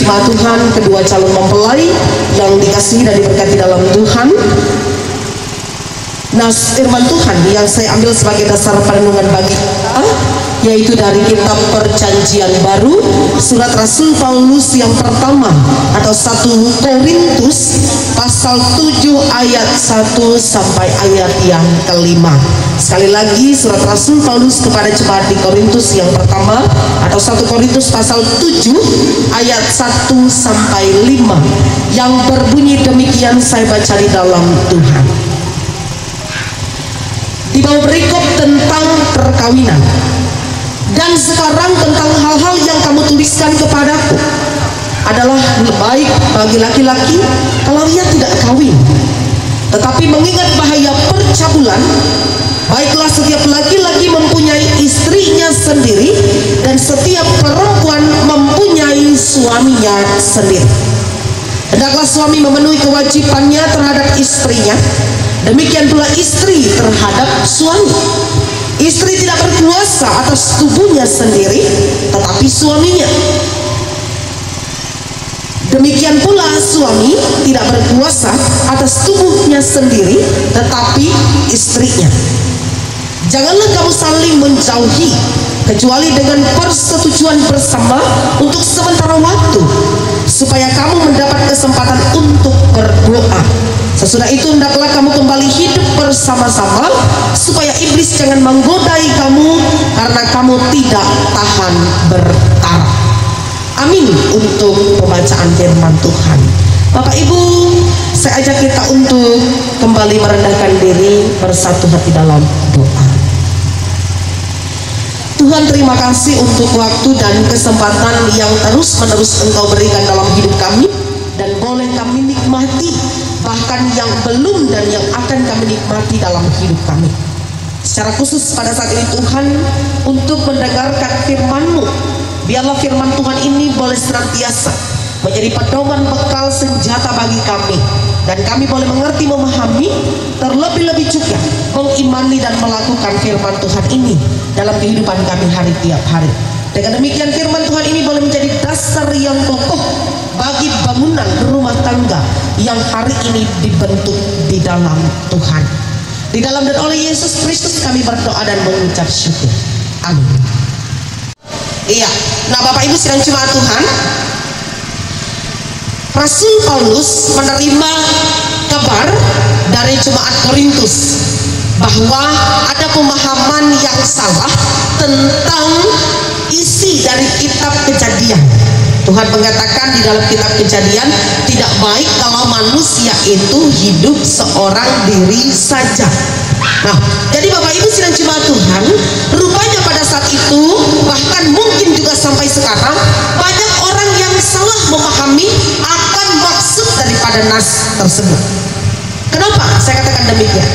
jemaat Tuhan, kedua calon mempelai yang dikasihi dan diberkati dalam Tuhan. Nah, firman Tuhan yang saya ambil sebagai dasar perenungan bagi kita yaitu dari kitab Perjanjian Baru, surat Rasul Paulus yang pertama atau 1 Korintus pasal 7 ayat 1 sampai ayat yang kelima. Sekali lagi, surat Rasul Paulus kepada jemaat di Korintus yang pertama atau 1 Korintus pasal 7 ayat 1 sampai 5 yang berbunyi demikian. Saya baca di dalam Tuhan. Di bawah berikut tentang perkawinan. Dan sekarang tentang hal-hal yang kamu tuliskan kepadaku adalah baik bagi laki-laki kalau ia tidak kawin, tetapi mengingat bahaya percabulan, baiklah setiap laki-laki mempunyai istrinya sendiri dan setiap perempuan mempunyai suaminya sendiri. Hendaklah suami memenuhi kewajibannya terhadap istrinya, demikian pula istri terhadap suami. Istri tidak berkuasa atas tubuhnya sendiri, tetapi suaminya. Demikian pula suami tidak berkuasa atas tubuhnya sendiri, tetapi istrinya. Janganlah kamu saling menjauhi, kecuali dengan persetujuan bersama untuk sementara waktu, supaya kamu mendapat kesempatan untuk berdoa. Sesudah itu hendaklah kamu kembali hidup bersama-sama, supaya iblis jangan menggodai kamu karena kamu tidak tahan bertaraf. Amin untuk pembacaan firman Tuhan. Bapak Ibu, saya ajak kita untuk kembali merendahkan diri, bersatu hati dalam doa. Tuhan, terima kasih untuk waktu dan kesempatan yang terus-menerus Engkau berikan dalam hidup kami, dan boleh kami nikmati bahkan yang belum dan yang akan kami nikmati dalam hidup kami. Secara khusus pada saat ini Tuhan, untuk mendengarkan firman-Mu, biarlah firman Tuhan ini boleh senantiasa menjadi pedoman bekal senjata bagi kami, dan kami boleh mengerti, memahami, terlebih-lebih juga mengimani dan melakukan firman Tuhan ini dalam kehidupan kami hari tiap hari. Dengan demikian firman Tuhan ini boleh menjadi dasar yang kokoh bagi bangunan rumah tangga yang hari ini dibentuk di dalam Tuhan. Di dalam dan oleh Yesus Kristus kami berdoa dan mengucap syukur. Amin. Iya, nah Bapak Ibu sidang jemaat Tuhan, Rasul Paulus menerima kabar dari jemaat Korintus bahwa ada pemahaman yang salah tentang isi dari kitab Kejadian. Tuhan mengatakan di dalam kitab Kejadian, tidak baik kalau manusia itu hidup seorang diri saja. Nah, jadi Bapak Ibu sidang jemaat Tuhan, rupanya pada saat itu, bahkan mungkin juga sampai sekarang, banyak orang yang salah memahami akan maksud daripada nas tersebut. Kenapa saya katakan demikian?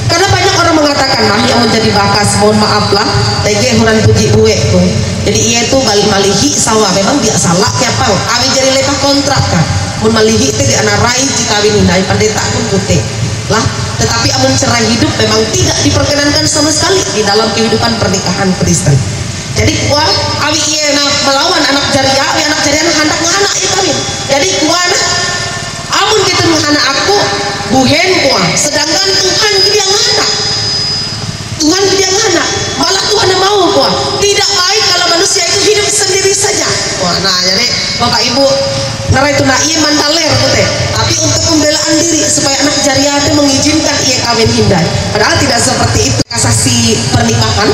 Karena banyak orang mengatakan, nah yang menjadi bakas, mohon maaf lah, tege huran puji buwe tuh. Jadi ia itu balik malihi sawah, memang dia salah siapa? Awi jadi lepah kontrak kan. Mun malihi itu di anarai jika ini naik pendeta pun putih lah. Tetapi amun cerai hidup memang tidak diperkenankan sama sekali di dalam kehidupan pernikahan Kristen. Jadi kuah awi ia melawan anak jariah, awi anak jariah hendak nganak ya kawin. Jadi kuah amun kita menganak aku buhen kuah, sedangkan Tuhan dia nganak. Tuhan dia nganak, malah Tuhan mau kuah. Tidak baik kalau manusia itu hidup sendiri saja. Wah, nah jadi Bapak Ibu, nara itu nak ia mandaler teh. Tapi untuk pembelaan diri supaya anak jariah itu mengizinkan ia kawin hindai. Padahal tidak seperti itu asasi pernikahan,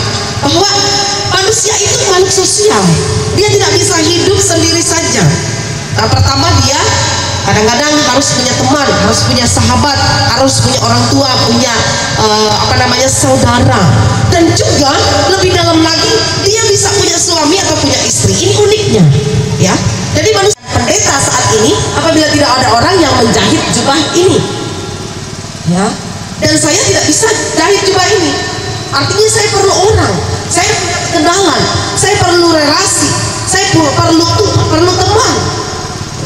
bahwa manusia itu makhluk sosial. Dia tidak bisa hidup sendiri saja. Nah, pertama dia kadang-kadang harus punya teman, harus punya sahabat, harus punya orang tua, punya saudara, dan juga lebih dalam lagi dia bisa punya suami atau punya istri. Ini uniknya, ya. Jadi manusia pendeta saat ini apabila tidak ada orang yang menjahit jubah ini, ya, dan saya tidak bisa jahit jubah ini, artinya saya perlu orang, saya punya kenalan, saya perlu relasi, saya perlu teman,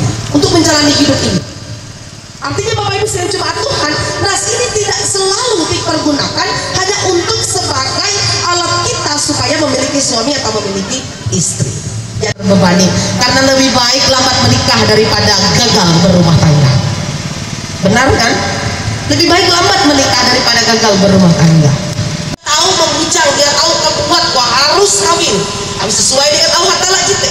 ya, untuk menjalani hidup ini. Artinya Bapak Ibu sidang jemaat Tuhan, nas ini tidak selalu dipergunakan hanya untuk sebagai alat kita supaya memiliki suami atau memiliki istri. terbebani, karena lebih baik lambat menikah daripada gagal berumah tangga. Benar kan? Lebih baik lambat menikah daripada gagal berumah tangga. Tahu membujang, dia tahu kebuat wah harus kawin, harus sesuai dengan Allah Ta'ala jite.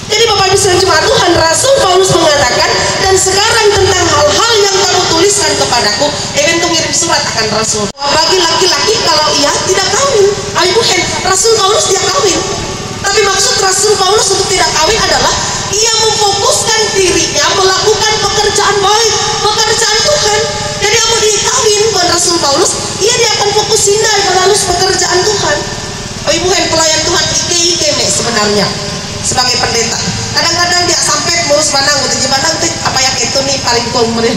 Jadi Bapak Ibu sekalian jemaat Tuhan, Rasul Paulus mengatakan, dan sekarang tentang hal-hal yang kamu tuliskan kepadaku, itu ngirim surat akan Rasul. Bagi laki-laki kalau ia tidak kawin, bukan Rasul Paulus dia kawin. Tapi maksud Rasul Paulus untuk tidak kawin adalah ia memfokuskan dirinya melakukan pekerjaan baik, pekerjaan Tuhan. Jadi mau dikawin bukan Rasul Paulus, dia akan fokusin dari melalui pekerjaan Tuhan. Bukan pelayan Tuhan ike sebenarnya sebagai pendeta. Kadang-kadang dia sampai ngurus banang, udah banang apa yang itu nih paling komplain.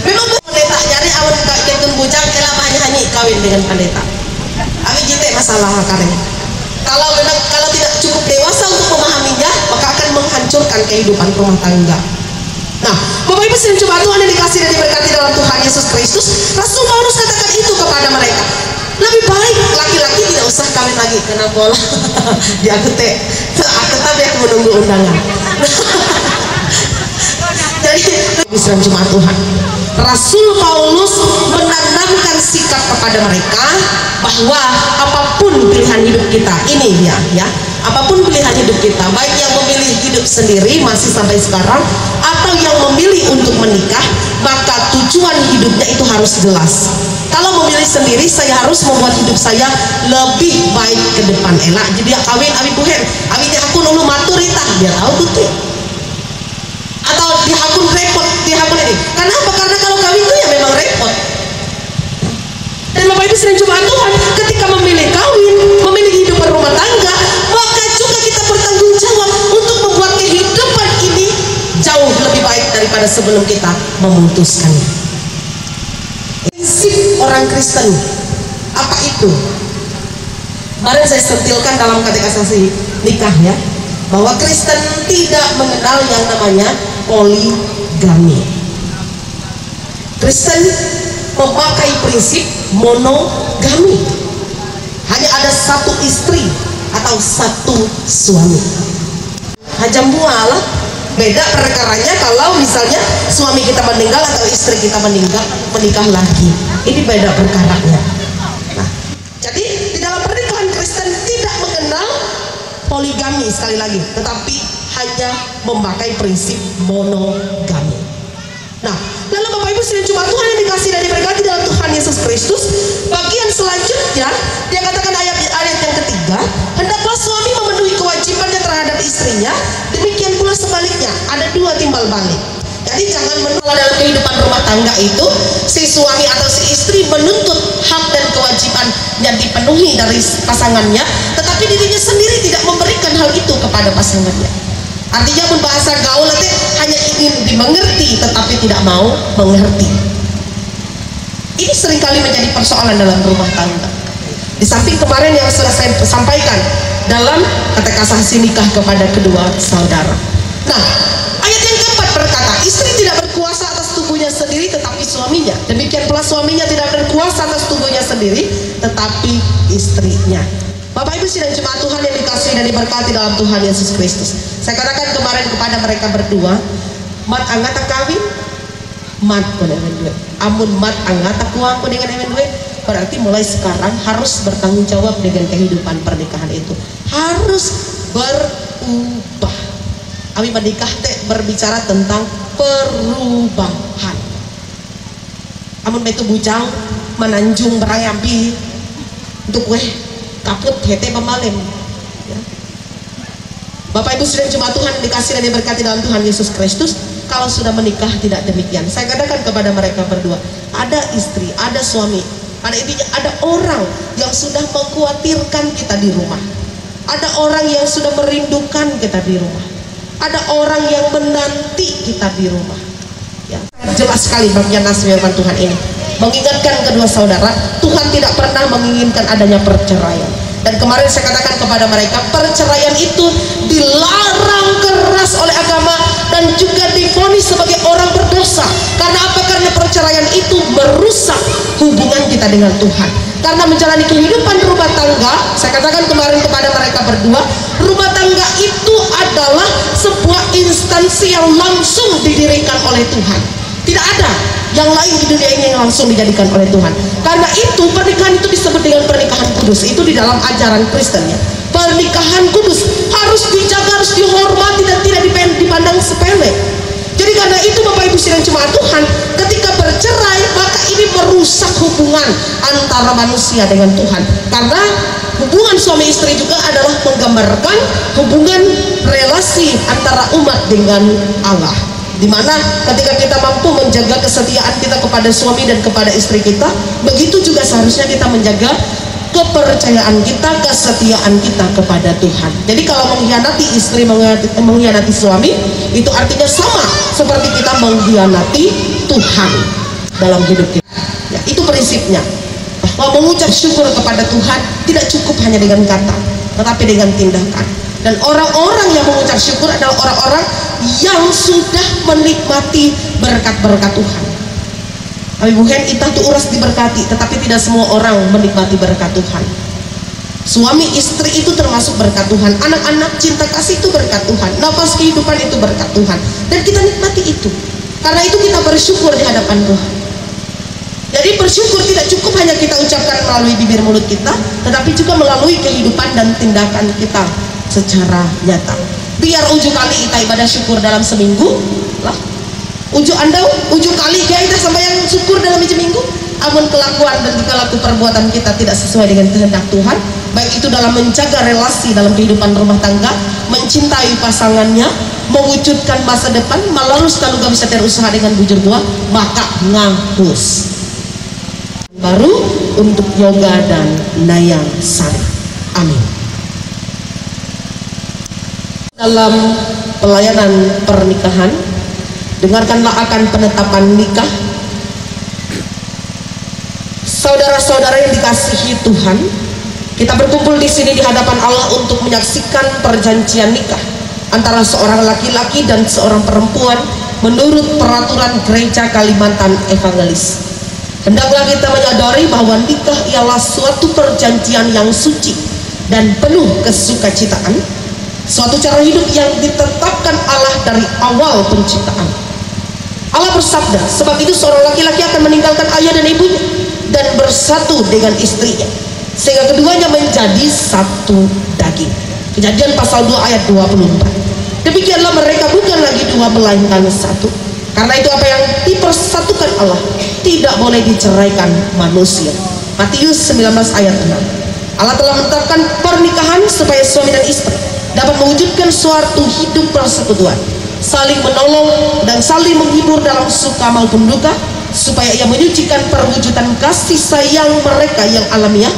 Memang pendeta jadi awal kita bujang kelamanya hanya kawin dengan pendeta. Abi jite masalah karena kalau tidak cukup dewasa untuk memahaminya, maka akan menghancurkan kehidupan rumah tangga. Nah, Bapak Ibu sekalian jemaat Tuhan yang dikasih dan diberkati dalam Tuhan Yesus Kristus, Rasul Paulus katakan itu kepada mereka. Lebih baik laki-laki tidak usah kawin lagi, kena bola. Dia tapi aku menunggu undangan. Jadi, Islam jemaat Tuhan, Rasul Paulus menanamkan sikap kepada mereka bahwa apapun pilihan hidup kita, ini dia ya, apapun pilihan hidup kita, baik yang memilih hidup sendiri masih sampai sekarang atau yang memilih untuk menikah, maka tujuan hidupnya itu harus jelas. Kalau memilih sendiri, saya harus membuat hidup saya lebih baik ke depan elak. Jadi kawin abi buhen, abi di hakun ulu maturita, dia tahu tuh. Atau di hakun repot, di hakun ini. Kenapa? Karena kalau kawin itu ya memang repot. Dan Bapak Ibu sekalian jemaat Tuhan, ketika memilih kawin, memilih hidup berumah tangga, maka juga kita bertanggung jawab untuk membuat kehidupan ini jauh lebih baik daripada sebelum kita memutuskannya. Prinsip orang Kristen apa itu? Kemarin saya sentilkan dalam katekisasi nikah ya, bahwa Kristen tidak mengenal yang namanya poligami. Kristen memakai prinsip monogami, hanya ada satu istri atau satu suami. Hajam mualah. Beda perkaranya kalau misalnya suami kita meninggal atau istri kita meninggal menikah lagi, ini beda perkaranya. Nah, jadi di dalam pernikahan Kristen tidak mengenal poligami sekali lagi, tetapi hanya memakai prinsip monogami. Nah, lalu Bapak Ibu sekalian jemaat Tuhan yang dikasih dan diberkati dalam Tuhan Yesus Kristus, bagian selanjutnya dia katakan ayat yang ketiga, hendaklah suami memenuhi kewajibannya terhadap istrinya, demikian pula sebaliknya, ada dua timbal balik. Jadi jangan menolak dalam kehidupan rumah tangga itu si suami atau si istri menuntut hak dan kewajiban yang dipenuhi dari pasangannya, tetapi dirinya sendiri tidak memberikan hal itu kepada pasangannya. Artinya pun bahasa gaul nanti hanya ingin dimengerti tetapi tidak mau mengerti. Ini seringkali menjadi persoalan dalam rumah tangga. Di samping kemarin yang sudah saya sampaikan dalam katekisasi nikah kepada kedua saudara. Nah, ayat yang keempat berkata, istri tidak berkuasa atas tubuhnya sendiri tetapi suaminya. Demikian pula suaminya tidak berkuasa atas tubuhnya sendiri tetapi istrinya. Bapak Ibu sekalian jemaat Tuhan yang dikasihi dan diberkati dalam Tuhan Yesus Kristus, saya katakan kemarin kepada mereka berdua, mat angata kawin, mat ko dengan duit. Amun mat angata kuang ko dengan duit, berarti mulai sekarang harus bertanggung jawab dengan kehidupan pernikahan itu. Harus berubah. Kami menikah berbicara tentang perubahan. Amun itu bujang menanjung berayampi untuk kaput hete pemalem ya. Bapak Ibu sekalian jemaat Tuhan dikasih dan diberkati dalam Tuhan Yesus Kristus, kalau sudah menikah tidak demikian. Saya katakan kepada mereka berdua, ada istri, ada suami, pada intinya ada orang yang sudah mengkhawatirkan kita di rumah, ada orang yang sudah merindukan kita di rumah, ada orang yang menanti kita di rumah ya. Jelas sekali bagian nas firman Tuhan ini mengingatkan kedua saudara, Tuhan tidak pernah menginginkan adanya perceraian. Dan kemarin saya katakan kepada mereka, perceraian itu dilarang keras oleh agama dan juga divonis sebagai orang berdosa. Karena apa? Karena perceraian itu merusak hubungan kita dengan Tuhan. Karena menjalani kehidupan rumah tangga, saya katakan kemarin kepada mereka berdua, rumah tangga itu adalah sebuah instansi yang langsung didirikan oleh Tuhan. Tidak ada yang lain di dunia ini yang langsung dijadikan oleh Tuhan. Karena itu pernikahan itu disebut dengan pernikahan kudus. Itu di dalam ajaran Kristen ya. Pernikahan kudus harus dijaga, harus dihormati dan tidak dipandang sepele. Jadi karena itu Bapak Ibu sidang jemaat Tuhan, ketika bercerai maka ini merusak hubungan antara manusia dengan Tuhan. Karena hubungan suami istri juga adalah menggambarkan hubungan relasi antara umat dengan Allah. Dimana ketika kita mampu menjaga kesetiaan kita kepada suami dan kepada istri kita, begitu juga seharusnya kita menjaga kepercayaan kita, kesetiaan kita kepada Tuhan. Jadi kalau mengkhianati istri, mengkhianati suami, itu artinya sama seperti kita mengkhianati Tuhan dalam hidup kita. Ya, itu prinsipnya. Bahwa mengucap syukur kepada Tuhan tidak cukup hanya dengan kata, tetapi dengan tindakan. Dan orang-orang yang mengucap syukur adalah orang-orang yang sudah menikmati berkat-berkat Tuhan. Kami bukan kita tuh uras diberkati, tetapi tidak semua orang menikmati berkat Tuhan. Suami istri itu termasuk berkat Tuhan, anak-anak cinta kasih itu berkat Tuhan, nafas kehidupan itu berkat Tuhan, dan kita nikmati itu. Karena itu kita bersyukur di hadapan Tuhan. Jadi bersyukur tidak cukup hanya kita ucapkan melalui bibir mulut kita, tetapi juga melalui kehidupan dan tindakan kita secara nyata. Biar ujuk kali kita ibadah syukur dalam seminggu lah, ujuk kali kita sampai yang syukur dalam seminggu, amun kelakuan dan tingkah laku perbuatan kita tidak sesuai dengan kehendak Tuhan, baik itu dalam menjaga relasi dalam kehidupan rumah tangga, mencintai pasangannya, mewujudkan masa depan, melaruskan juga bisa berusaha dengan bujur buah, maka ngapus. Baru untuk Yoga dan Naya Sari. Amin. Dalam pelayanan pernikahan, dengarkanlah akan penetapan nikah. Saudara-saudara yang dikasihi Tuhan, kita berkumpul di sini di hadapan Allah untuk menyaksikan perjanjian nikah antara seorang laki-laki dan seorang perempuan menurut peraturan Gereja Kalimantan Evangelis. Hendaklah kita menyadari bahwa nikah ialah suatu perjanjian yang suci dan penuh kesukacitaan, suatu cara hidup yang ditetapkan Allah dari awal penciptaan. Allah bersabda, sebab itu seorang laki-laki akan meninggalkan ayah dan ibunya dan bersatu dengan istrinya, sehingga keduanya menjadi satu daging. Kejadian pasal 2 ayat 24. Demikianlah mereka bukan lagi dua melainkan satu. Karena itu apa yang dipersatukan Allah tidak boleh diceraikan manusia. Matius 19 ayat 6. Allah telah menetapkan pernikahan supaya suami dan istri dapat mewujudkan suatu hidup persekutuan, saling menolong dan saling menghibur dalam suka maupun duka, supaya ia menyucikan perwujudan kasih sayang mereka yang alamiah.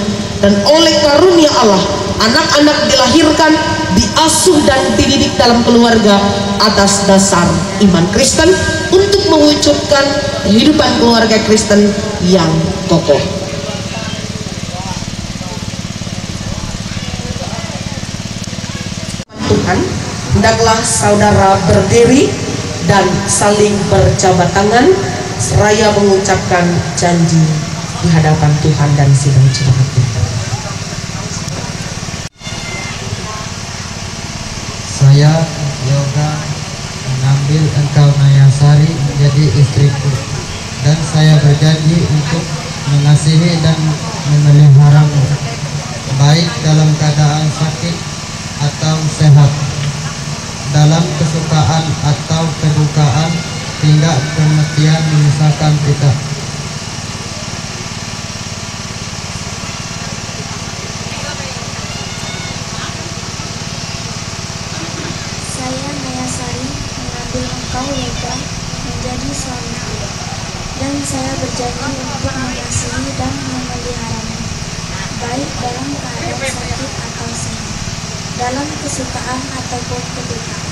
Dan oleh karunia Allah, anak-anak dilahirkan, diasuh dan dididik dalam keluarga atas dasar iman Kristen untuk mewujudkan kehidupan keluarga Kristen yang kokoh. Tuhan, hendaklah saudara berdiri dan saling berjabat tangan seraya mengucapkan janji di hadapan Tuhan dan sidang jemaat. Saya, Yoga, mengambil engkau Naya Sari menjadi istriku, dan saya berjanji untuk mengasihi dan memeliharamu, baik dalam keadaan sakit atau sehat, dalam kesukaan atau kedukaan, hingga kematian memisahkan kita. Saya, Naya Sari, mengambil engkau, Yoga, menjadi suamiku, dan saya berjanji untuk mengasihi dan memeliharamu, baik dalam keadaan sakit atau sehat, dalam kesukaan ataupun kedukaan,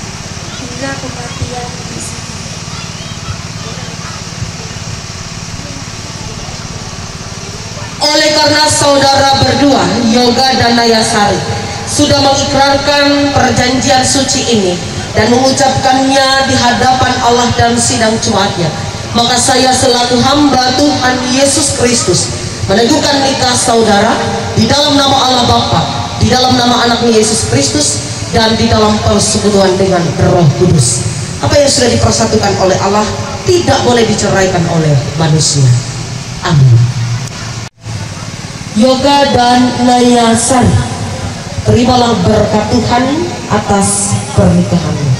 hingga kematian memisahkan. Oleh karena saudara berdua, Yoga dan Naya Sari, sudah mengikrarkan perjanjian suci ini dan mengucapkannya di hadapan Allah dan sidang jemaatnya, maka saya selaku hamba Tuhan Yesus Kristus meneguhkan nikah saudara di dalam nama Allah Bapa, di dalam nama anaknya Yesus Kristus, dan di dalam persekutuan dengan Roh Kudus. Apa yang sudah dipersatukan oleh Allah tidak boleh diceraikan oleh manusia. Amin. Yoga dan Nayasan, terimalah berkat Tuhan atas pernikahanmu.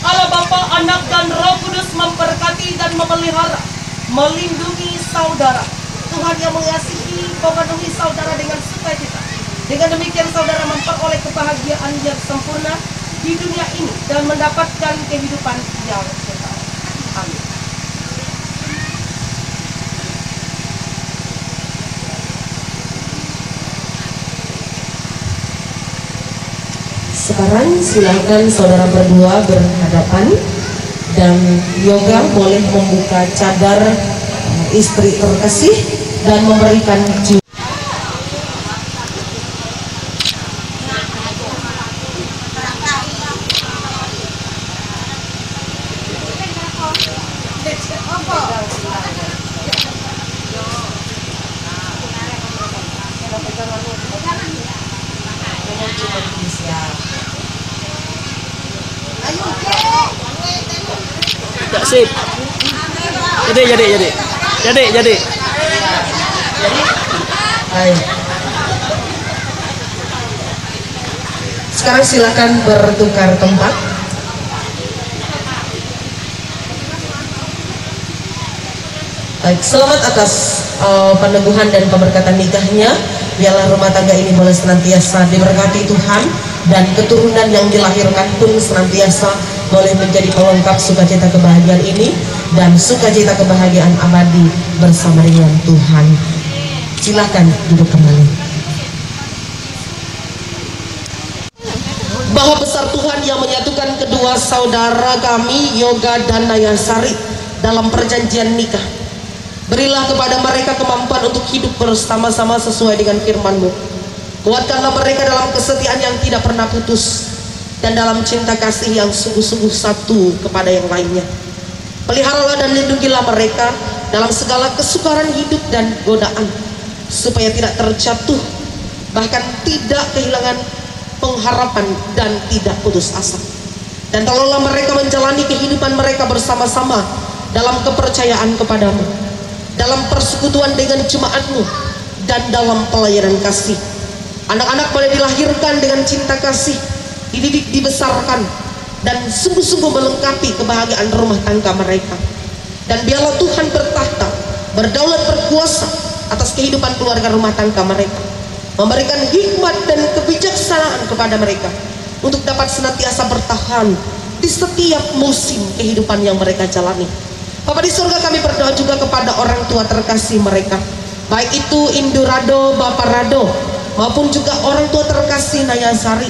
Allah Bapa, Anak dan Roh Kudus memberkati dan memelihara, melindungi saudara. Tuhan yang mengasihi memenuhi saudara dengan sukacita. Dengan demikian saudara memperoleh kebahagiaan yang sempurna di dunia ini dan mendapatkan kehidupan yang kekal. Amin. Sekarang silakan saudara berdua berhadapan dan Yoga boleh membuka cadar istri terkasih dan memberikan cium. Sip. Jadi. Baik. Sekarang silakan bertukar tempat. Baik, selamat atas peneguhan dan pemberkatan nikahnya. Biarlah rumah tangga ini boleh senantiasa diberkati Tuhan, dan keturunan yang dilahirkan pun senantiasa boleh menjadi pelengkap sukacita kebahagiaan ini dan sukacita kebahagiaan abadi bersama dengan Tuhan. Silakan duduk kembali. Bahwa besar Tuhan yang menyatukan kedua saudara kami, Yoga dan Nayasari, dalam perjanjian nikah. Berilah kepada mereka kemampuan untuk hidup bersama-sama sesuai dengan firman-Mu. Kuatkanlah mereka dalam kesetiaan yang tidak pernah putus, dan dalam cinta kasih yang sungguh-sungguh satu kepada yang lainnya. Peliharalah dan lindungilah mereka dalam segala kesukaran hidup dan godaan, supaya tidak terjatuh, bahkan tidak kehilangan pengharapan dan tidak putus asa. Dan tolonglah mereka menjalani kehidupan mereka bersama-sama dalam kepercayaan kepadamu, dalam persekutuan dengan jemaat-Mu, dan dalam pelayanan kasih. Anak-anak boleh dilahirkan dengan cinta kasih, dididik, dibesarkan, dan sungguh-sungguh melengkapi kebahagiaan rumah tangga mereka. Dan biarlah Tuhan bertahta, berdaulat, berkuasa atas kehidupan keluarga rumah tangga mereka, memberikan hikmat dan kebijaksanaan kepada mereka untuk dapat senantiasa bertahan di setiap musim kehidupan yang mereka jalani. Bapa di surga, kami berdoa juga kepada orang tua terkasih mereka, baik itu Indurado, Bapak Rado, maupun juga orang tua terkasih Nayasari,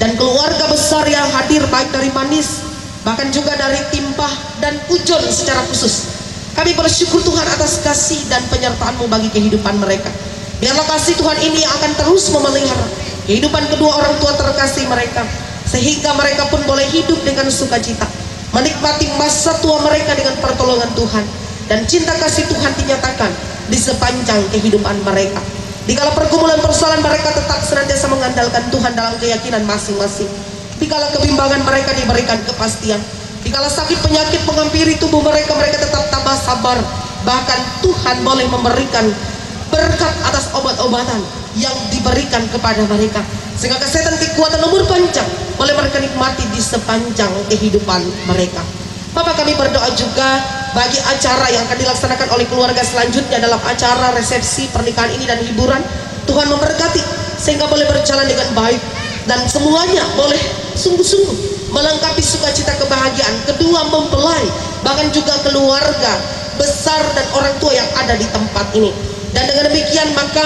dan keluarga besar yang hadir baik dari Manis, bahkan juga dari Timpah dan Pujon secara khusus. Kami bersyukur Tuhan atas kasih dan penyertaan-Mu bagi kehidupan mereka. Biarlah kasih Tuhan ini akan terus memelihara kehidupan kedua orang tua terkasih mereka, sehingga mereka pun boleh hidup dengan sukacita, menikmati masa tua mereka dengan pertolongan Tuhan, dan cinta kasih Tuhan dinyatakan di sepanjang kehidupan mereka. Dikala pergumulan persoalan, mereka tetap senantiasa mengandalkan Tuhan dalam keyakinan masing-masing. Dikala kebimbangan, mereka diberikan kepastian. Dikala sakit penyakit menghampiri tubuh mereka, mereka tetap tambah sabar. Bahkan Tuhan boleh memberikan berkat atas obat-obatan yang diberikan kepada mereka, sehingga kesehatan, kekuatan, umur panjang boleh mereka nikmati di sepanjang kehidupan mereka. Bapak, kami berdoa juga bagi acara yang akan dilaksanakan oleh keluarga selanjutnya dalam acara resepsi pernikahan ini dan hiburan. Tuhan memberkati sehingga boleh berjalan dengan baik, dan semuanya boleh sungguh-sungguh melengkapi sukacita kebahagiaan kedua mempelai, bahkan juga keluarga besar dan orang tua yang ada di tempat ini. Dan dengan demikian maka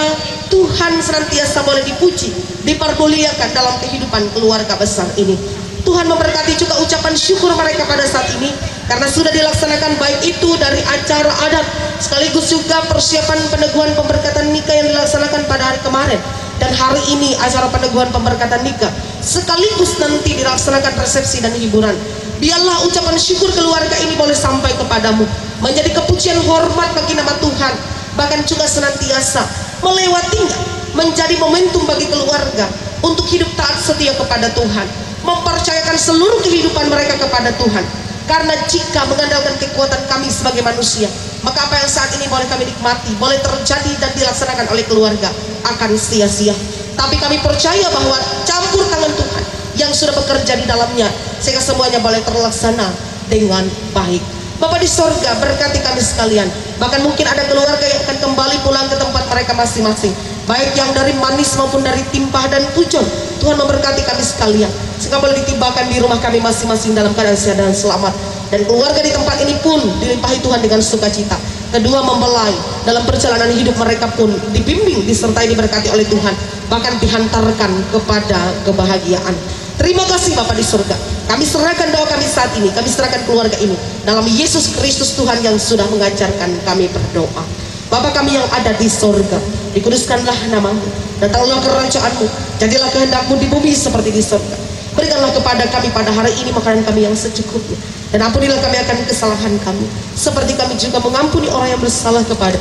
Tuhan senantiasa boleh dipuji, dipermuliakan dalam kehidupan keluarga besar ini. Tuhan memberkati juga ucapan syukur mereka pada saat ini, karena sudah dilaksanakan baik itu dari acara adat sekaligus juga persiapan peneguhan pemberkatan nikah yang dilaksanakan pada hari kemarin, dan hari ini acara peneguhan pemberkatan nikah sekaligus nanti dilaksanakan resepsi dan hiburan. Biarlah ucapan syukur keluarga ini boleh sampai kepadamu, menjadi kepujian hormat bagi nama Tuhan, bahkan juga senantiasa melewatinya menjadi momentum bagi keluarga untuk hidup taat setia kepada Tuhan, mempercayakan seluruh kehidupan mereka kepada Tuhan. Karena jika mengandalkan kekuatan kami sebagai manusia, maka apa yang saat ini boleh kami nikmati, boleh terjadi dan dilaksanakan oleh keluarga akan sia-sia. Tapi kami percaya bahwa campur tangan Tuhan yang sudah bekerja di dalamnya, sehingga semuanya boleh terlaksana dengan baik. Bapa di sorga, berkati kami sekalian. Bahkan mungkin ada keluarga yang akan kembali pulang ke tempat mereka masing-masing, baik yang dari manis maupun dari timpah dan pujon. Tuhan memberkati kami sekalian, sehingga boleh ditibakan di rumah kami masing-masing dalam keadaan sehat dan selamat. Dan keluarga di tempat ini pun dilimpahi Tuhan dengan sukacita. Kedua mempelai dalam perjalanan hidup mereka pun dibimbing, disertai, diberkati oleh Tuhan, bahkan dihantarkan kepada kebahagiaan. Terima kasih Bapa di surga. Kami serahkan doa kami saat ini, kami serahkan keluarga ini dalam Yesus Kristus Tuhan yang sudah mengajarkan kami berdoa. Bapa kami yang ada di surga, dikuduskanlah namamu, datanglah kerajaanmu, jadilah kehendakmu di bumi seperti di surga. Berikanlah kepada kami pada hari ini makanan kami yang secukupnya, dan ampunilah kami akan kesalahan kami, seperti kami juga mengampuni orang yang bersalah kepada.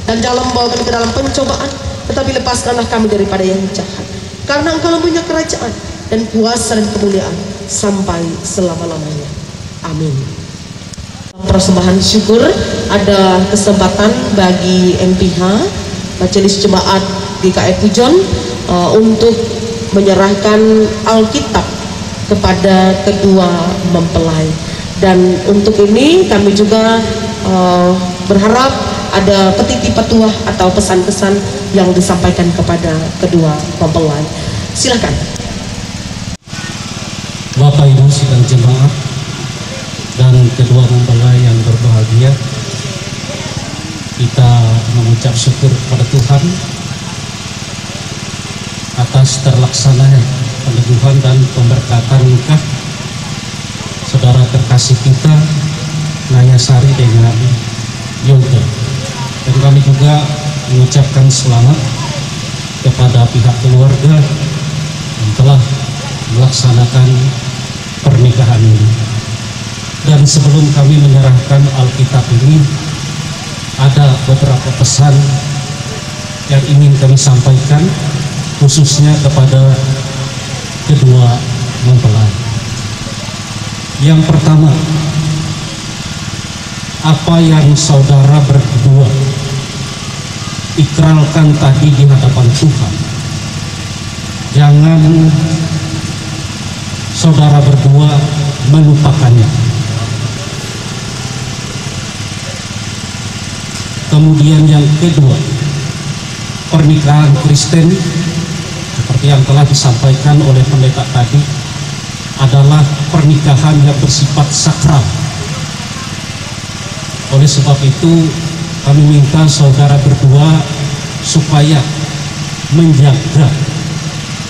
Dan janganlah membawa kami ke dalam pencobaan, tetapi lepaskanlah kami daripada yang jahat. Karena Engkau punya kerajaan dan kuasa dan kemuliaan sampai selama-lamanya. Amin. Persembahan syukur, ada kesempatan bagi MPH Majelis Jemaat GKI Pujon untuk menyerahkan Alkitab kepada kedua mempelai. Dan untuk ini kami juga berharap ada petiti petuah atau pesan-pesan yang disampaikan kepada kedua mempelai. Silakan. Bapak Ibu sidang jemaat dan kedua mempelai yang berbahagia, kita mengucap syukur kepada Tuhan atas terlaksananya peneguhan dan pemberkatan nikah saudara terkasih kita Nayasari dengan Yoga. Dan kami juga mengucapkan selamat kepada pihak keluarga yang telah melaksanakan pernikahan ini. Dan sebelum kami menyerahkan Alkitab ini, ada beberapa pesan yang ingin kami sampaikan khususnya kepada kedua mempelai. Yang pertama, apa yang saudara berdua ikrarkan tadi di hadapan Tuhan, jangan saudara berdua melupakannya. Kemudian yang kedua, pernikahan Kristen seperti yang telah disampaikan oleh pendeta tadi adalah pernikahan yang bersifat sakral. Oleh sebab itu kami minta saudara berdua supaya menjaga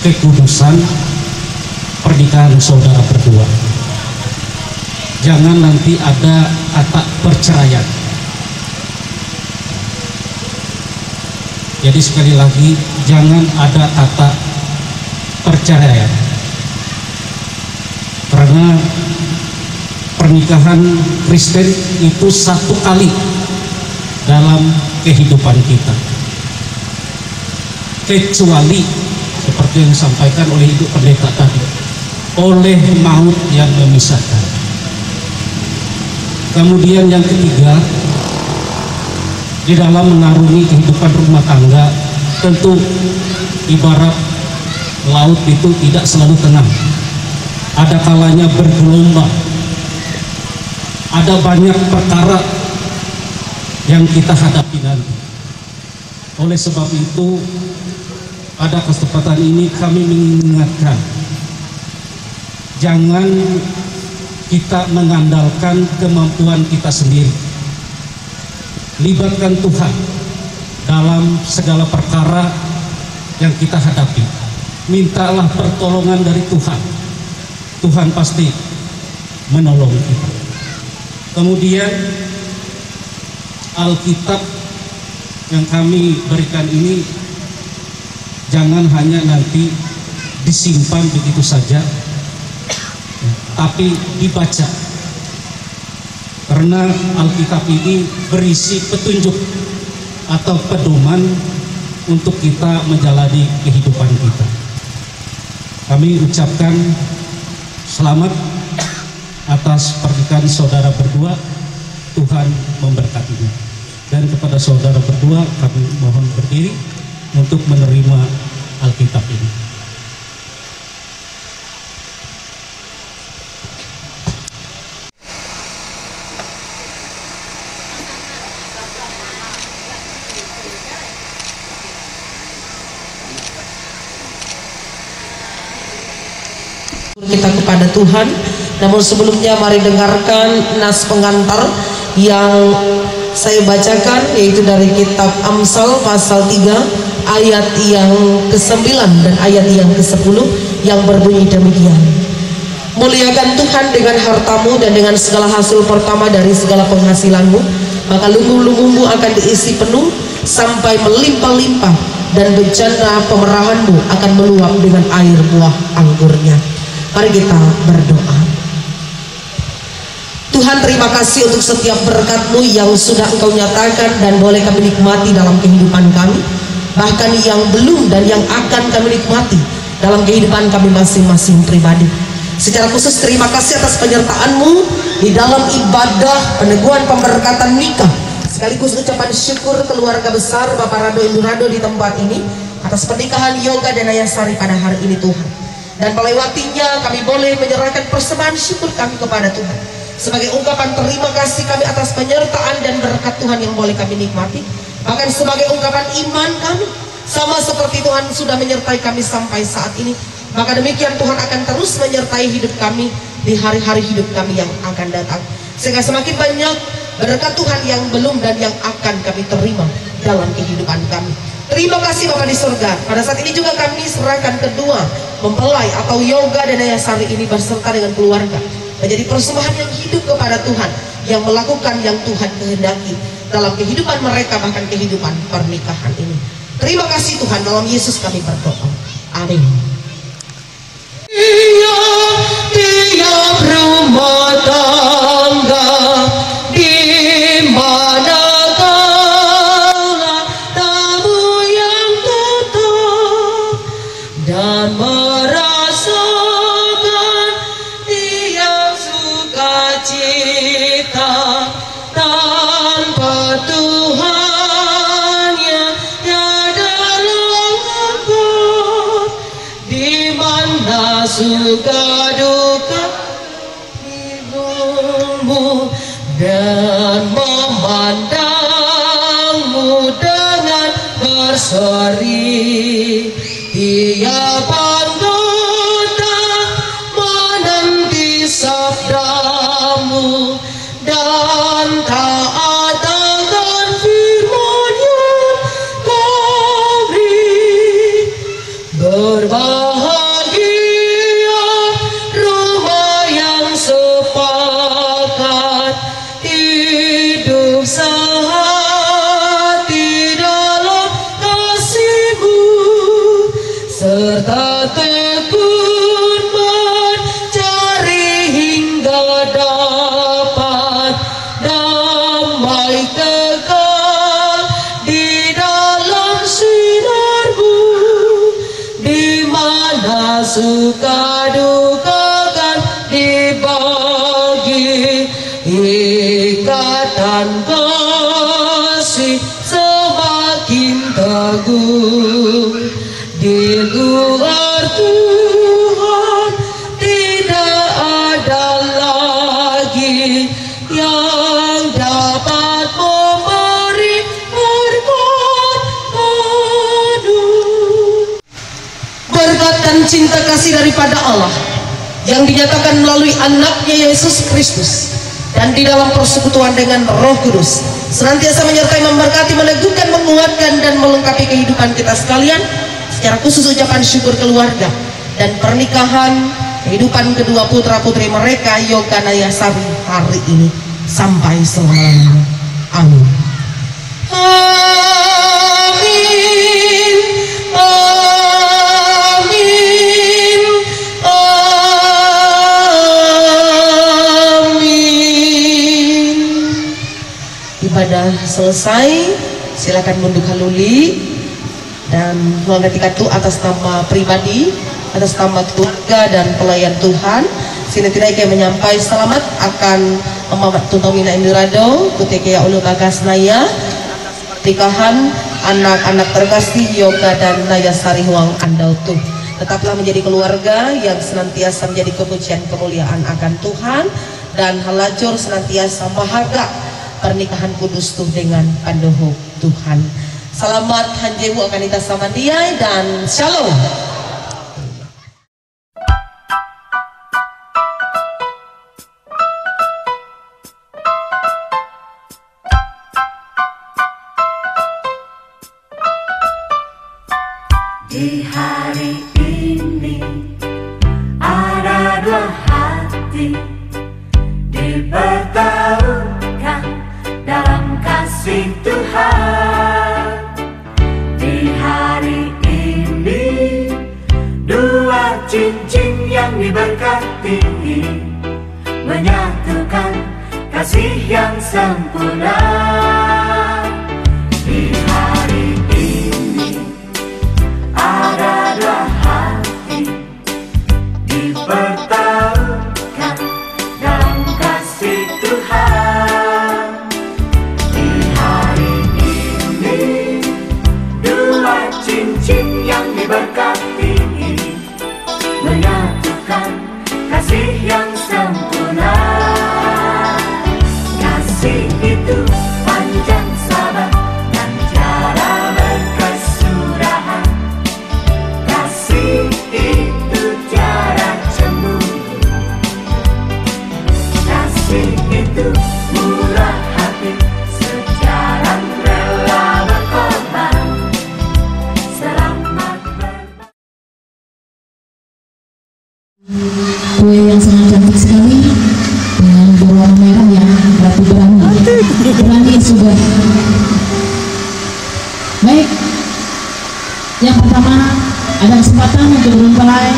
kekudusan pernikahan saudara berdua. Jangan nanti ada kata perceraian. Jadi sekali lagi, jangan ada kata perceraian, karena pernikahan Kristen itu satu kali dalam kehidupan kita, kecuali seperti yang disampaikan oleh Ibu Pendeta tadi, oleh maut yang memisahkan. Kemudian yang ketiga, di dalam mengarungi kehidupan rumah tangga, tentu ibarat laut itu tidak selalu tenang. Ada kalanya bergelombang, ada banyak perkara yang kita hadapi nanti. Oleh sebab itu, pada kesempatan ini kami mengingatkan, jangan kita mengandalkan kemampuan kita sendiri. Libatkan Tuhan dalam segala perkara yang kita hadapi. Mintalah pertolongan dari Tuhan. Tuhan pasti menolong kita. Kemudian Alkitab yang kami berikan ini jangan hanya nanti disimpan begitu saja, tapi dibaca. Karena Alkitab ini berisi petunjuk atau pedoman untuk kita menjalani kehidupan kita. Kami ucapkan selamat atas pernikahan saudara berdua. Tuhan memberkatinya. Dan kepada saudara berdua kami mohon berdiri untuk menerima Alkitab ini. Kita kepada Tuhan. Namun sebelumnya mari dengarkan nas pengantar yang saya bacakan, yaitu dari kitab Amsal pasal 3 ayat yang ke-9 dan ayat yang ke-10 yang berbunyi demikian. Muliakan Tuhan dengan hartamu dan dengan segala hasil pertama dari segala penghasilanmu, maka lumbung-lumbungmu akan diisi penuh sampai melimpah-limpah, dan bejana pemerahanmu akan meluap dengan air buah anggurnya. Mari kita berdoa. Tuhan, terima kasih untuk setiap berkat-Mu yang sudah Engkau nyatakan dan boleh kami nikmati dalam kehidupan kami, bahkan yang belum dan yang akan kami nikmati dalam kehidupan kami masing-masing pribadi. Secara khusus terima kasih atas penyertaan-Mu di dalam ibadah peneguhan pemberkatan nikah, sekaligus ucapan syukur keluarga besar Bapak Rado Indurado di tempat ini atas pernikahan Yoga dan Nayasari pada hari ini Tuhan. Dan melewatinya kami boleh menyerahkan persembahan syukur kami kepada Tuhan sebagai ungkapan terima kasih kami atas penyertaan dan berkat Tuhan yang boleh kami nikmati, bahkan sebagai ungkapan iman kami sama seperti Tuhan sudah menyertai kami sampai saat ini. Maka demikian Tuhan akan terus menyertai hidup kami di hari-hari hidup kami yang akan datang, sehingga semakin banyak berkat Tuhan yang belum dan yang akan kami terima dalam kehidupan kami. Terima kasih Bapa di surga. Pada saat ini juga kami serahkan kedua mempelai atau Yoga dan Nayasari ini berserta dengan keluarga menjadi persembahan yang hidup kepada Tuhan, yang melakukan yang Tuhan kehendaki dalam kehidupan mereka, bahkan kehidupan pernikahan ini. Terima kasih Tuhan, dalam Yesus kami berdoa. Amin. Tiap rumah tangga di mana dan merasakan tiap sukacita tanpa Tuhan yang tiada lengkap, di mana suka duka hidupmu dan memandangmu dengan berseri. Tiap anggota menanti sabdamu dan taat akan firman yang kau beri. Berbahagia rumah yang sepakat, hidup sehati dalam kasih-Mu, serta tekun mencari hingga dapat damai kekal di dalam sinar-Mu, di mana suka duka kan dibagi, ikatan kasih semakin teguh. Di luar Tuhan tidak ada lagi yang dapat memberi berkat penuh. Berkat dan cinta kasih daripada Allah yang dinyatakan melalui anaknya Yesus Kristus dan di dalam persekutuan dengan Roh Kudus senantiasa menyertai, memberkati, meneguhkan, menguatkan dan melengkapi kehidupan kita sekalian. Secara khusus ucapan syukur keluarga dan pernikahan kehidupan kedua putra-putri mereka Yoga Nayasari hari ini sampai selama-lamanya. Amin. Amin. Amin. Amin. selesai, silakan mundur haluli dan ketika itu atas nama pribadi, atas nama keluarga dan pelayan Tuhan, sini tidak kayak menyampai selamat akan Mamat Tuntomina Indirado, kutekia ulu bagas naya, tikahan anak-anak terkasih Yoga dan Naya Sari Huang Andau tuh. Tetaplah menjadi keluarga yang senantiasa menjadi kepujian kemuliaan akan Tuhan dan halajur senantiasa bahagia pernikahan kudus tuh dengan pandoho Tuhan. Selamat hanjewu akan kita samandiai dan shalom. Di hari ini ada dua hati dipertemukan dalam kasih Tuhan. Di hari ini dua cincin yang diberkati menyatukan kasih yang sempurna. Di hari ini ada dua hati dipertemukan dalam kasih Tuhan. Di hari ini dua cincin yang diberkati menyatukan kasih yang sempurna. Kasih itu panjang sabar dan tiada berkesudahan. Kasih itu tiada cemburu. Kasih itu murah hati, setia dan rela berkorban. Selamat kue yang sangat cantik sekali dengan berwarna merah yang berarti berani sudah. Baik, yang pertama ada kesempatan untuk mempelai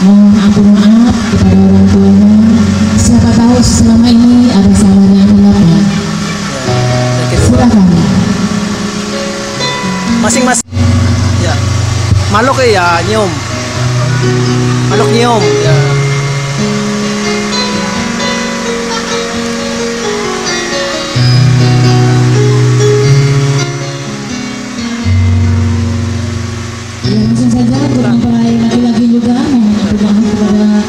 mohon ampun maaf kepada orang tuanya. Siapa tahu selama ini ada salahnya anaknya. Silakan. Masing-masing. Ya. Maluk ya nyium. Maluk nyium. Ya. Langsung saja untuk mempelai laki-laki juga mohon ampun maaf kepada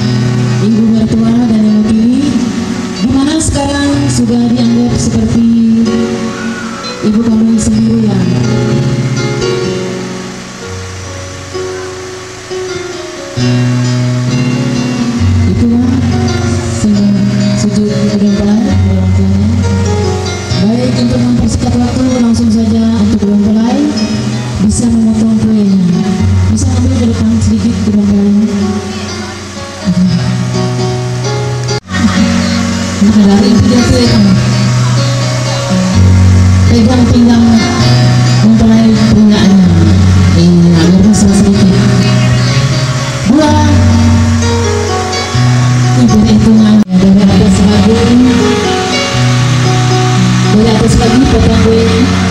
ibu mertua dan yang mewakili, dimana sekarang sudah dianggap seperti ibu kandung sendiri ya. Itulah sujud kedua mempelai orang tuanya. Baik, untuk mempersingkat waktu langsung saja untuk kedua mempelai bisa memotong kuenya. Bisa ambil ke depan sedikit kedua mempelainya. Maka dari itu dia pegang pinggang mempelai punyaannya. Agar bisa sedikit. Dua. Ibu hitungan dari atas lagi. Dari atas lagi potong kuenya.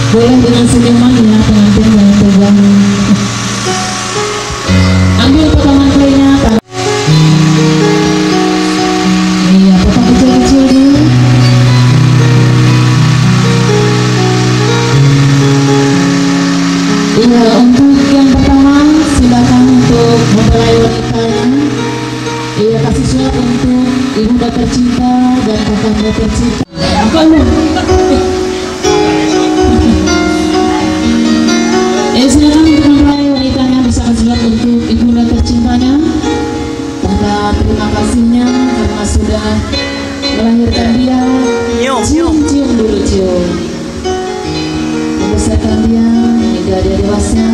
Boleh dengan senyuman ya pengantin yang pegang. Ambil potongan kuenya. Iya, potong kecil-kecil dulu. Iya, untuk yang pertama silakan untuk mempelai wanitanya. Iya, kasih suap untuk ibunda tercinta dan kakanda tercinta. Apa lu? Silakan untuk mempelai wanitanya bisa suap untuk ibunda tercintanya. Tanda terima kasihnya karena sudah melahirkan dia. Cium dulu cium. Membesarkan dia hingga dia dewasa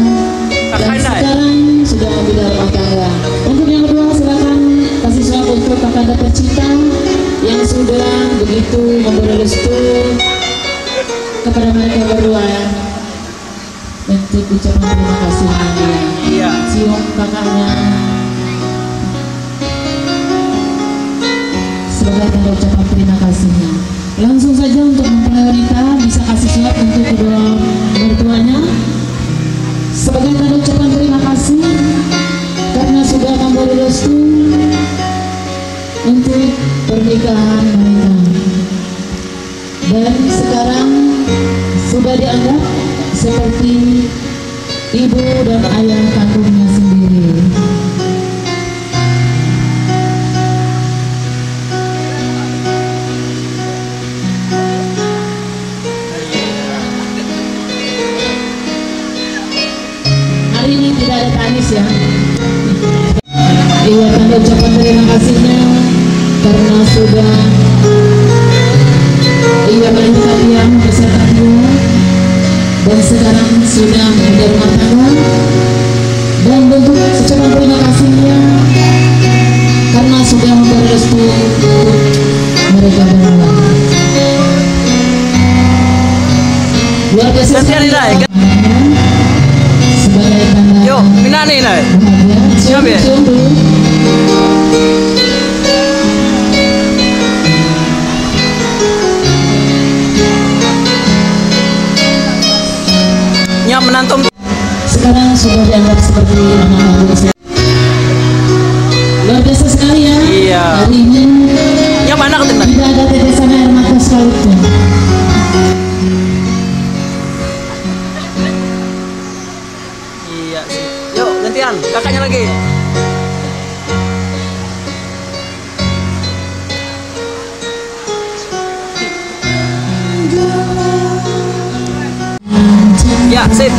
dan sekarang sudah membina rumah tangga. Untuk yang kedua silakan kasih suap untuk kakanda tercinta yang sudah begitu memberi restu kepada mereka berdua ya. Untuk ucapan terima kasih dia. Cium kakaknya. sebagai tanda ucapan terima kasihnya. Langsung saja untuk mempelai wanita bisa kasih suap untuk kedua mertuanya sebagai tanda ucapan terima kasih karena sudah memberi restu untuk pernikahan mereka. Dan sekarang sudah dianggap seperti ibu dan ayah kandungnya sendiri. Hari ini tidak ada tangis ya. Iya, tanda ucapan terima kasihnya karena sudah ia menemukan yang beserta dia dan sekarang sudah menjadi rumah tangga, dan bentuk ucapan terima kasihnya karena sudah memberi restu mereka berdua. Luar biasa sekali sebagai tanda bahagia. Cium dulu. Menantum sekarang sudah dianggap seperti anak-anak usia. Luar biasa sekali ya. Iya. Hari ini yang mana ketenang? tidak ada tetesan air mata sekalipun. Iya sih. Yuk gantian, kakaknya lagi. Ya, sip.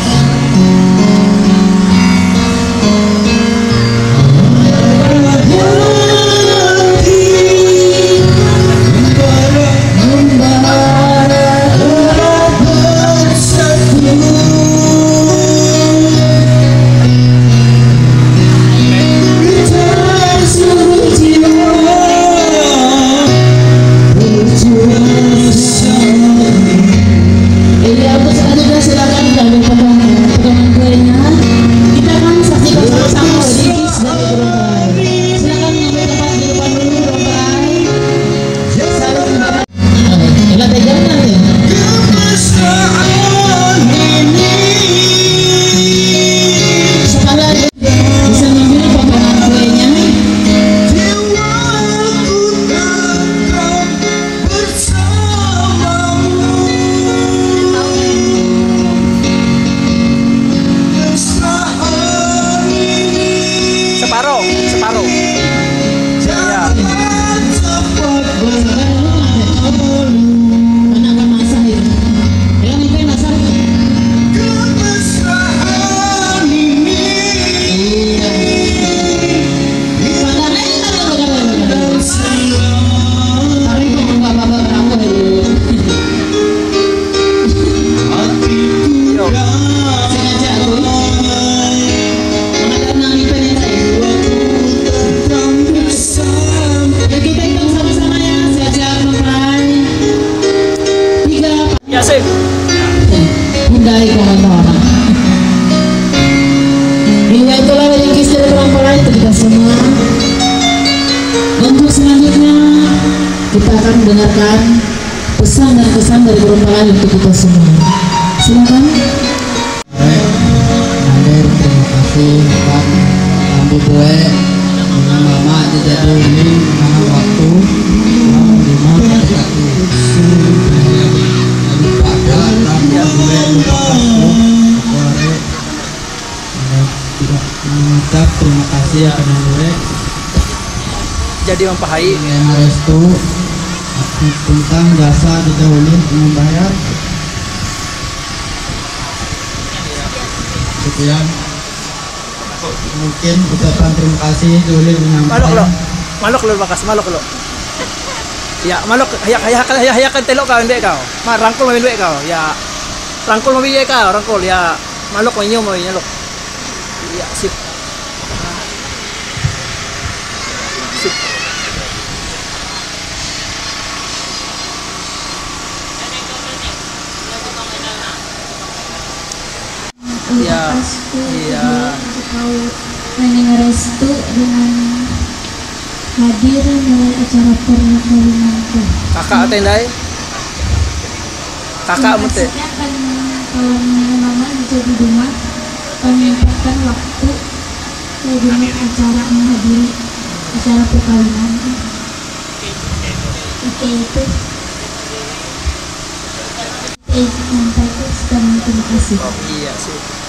Separuh. Ya. Hindari komentar. Hingga itulah wedding kiss dari mempelai untuk kita semua. Untuk selanjutnya kita akan mendengarkan pesan dan kesan dari mempelai untuk kita semua. Silakan. Nadir, terima kasih dan ambil kue dengan mama jadi ini karena waktu lima satu daripada tambah kue tidak mengucap terima kasih akan kue Jadi mempahai yang restu tentang jasa didahului membayar. Sekian mungkin ucapan terima kasih dulu menyampaikan. Maluk lo bakas maluk lo. Ya maluk hayakan telok kau ndek kau. Rangkul mau duit kau. Ya rangkul mau biji kau rangkul ya maluk mau nyum mau nyaluk. Ya sip. Sip. Iya. Kau mening restu dengan hadir mulai acara perkawinanku. Kakak tendai. Kakak mute. Maksudnya kan kalau mama jadi rumah menyempatkan waktu dengan acara menghadiri acara perkawinan. Oke itu. Sampai terima kasih. Oh iya sih.